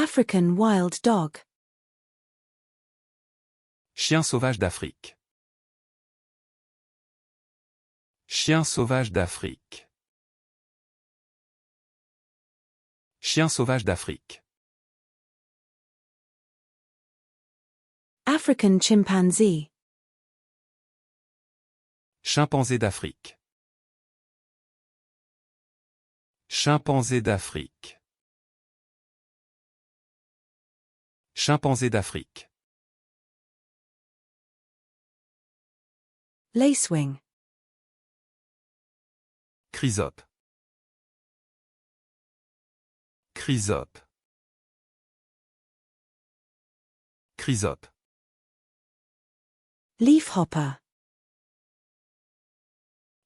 African wild dog. Chien sauvage d'Afrique. Chien sauvage d'Afrique. Chien sauvage d'Afrique. African chimpanzee. Chimpanzé d'Afrique. Chimpanzé d'Afrique. Chimpanzé d'Afrique. Lacewing. Chrysope. Chrysope. Chrysope. Leafhopper.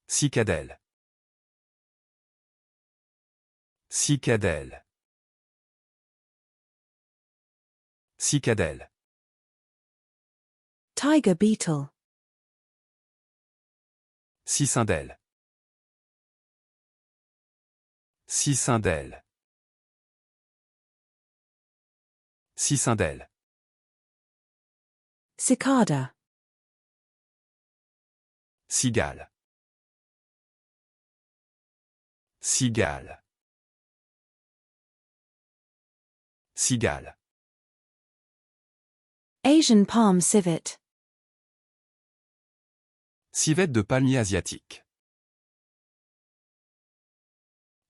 Cicadelle. Cicadelle. Cicadelle. Tiger beetle. Cicindelle. Cicindelle. Cicindelle. Cicada. Cigale. Cigale. Cigale. Asian palm civet. Civette de palmier asiatique.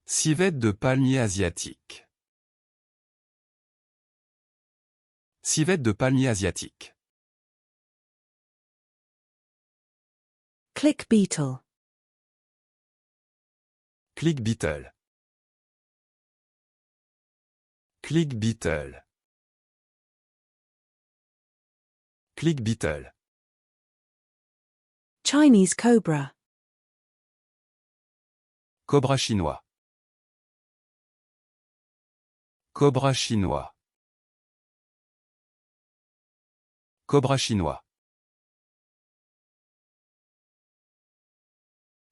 Civette de palmier asiatique. Civette de palmier asiatique. Click beetle. Click beetle. Click beetle. Click beetle. Chinese cobra. Cobra chinois. Cobra chinois. Cobra chinois.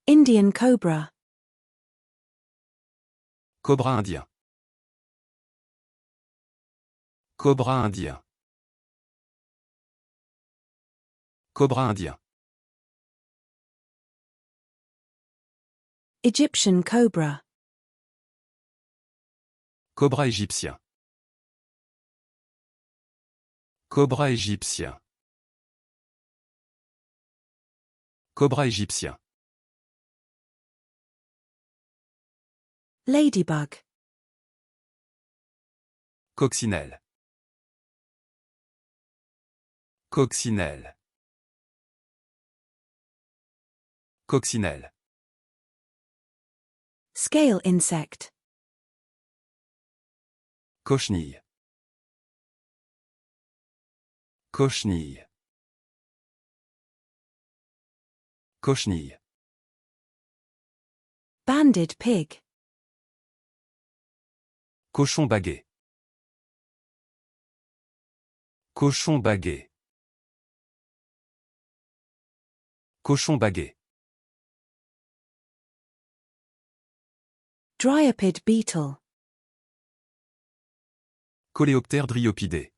Indian cobra. Cobra indien. Cobra indien. Cobra indien. Egyptian cobra. Cobra égyptien. Cobra égyptien. Cobra égyptien. Ladybug. Coccinelle. Coccinelle. Coccinelle. Scale insect. Cochenille. Cochenille. Cochenille. Banded pig. Cochon baguet. Cochon baguet. Cochon baguet. Dryopid beetle. Coléoptère dryopidé.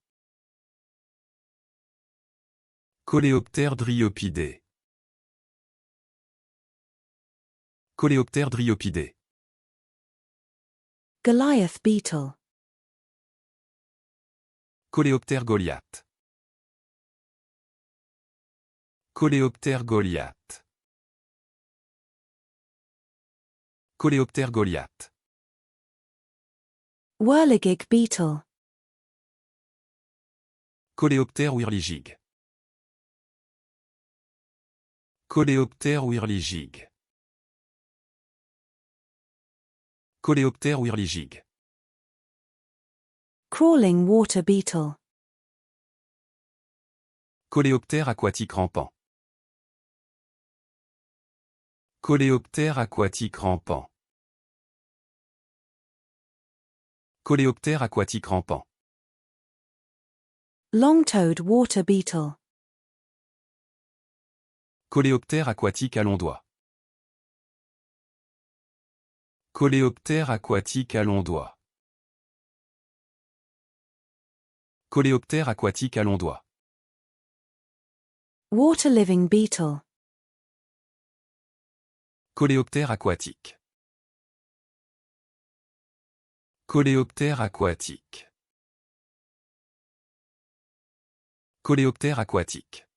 Coléoptère dryopidé. Coléoptère dryopidé. Goliath beetle. Coléoptère Goliath. Coléoptère Goliath. Coléoptère Goliath. Whirligig beetle. Coléoptère whirligig. Coléoptère whirligig. Coléoptère whirligig. Crawling water beetle. Coléoptère aquatique rampant. Coléoptère aquatique rampant. Coléoptère aquatique rampant. Long-toed water beetle. Coléoptère aquatique à longs doigts. Coléoptère aquatique à longs doigts. Coléoptère aquatique à longs doigts. Water-living beetle. Coléoptère aquatique. Coléoptère aquatique. Coléoptère aquatique.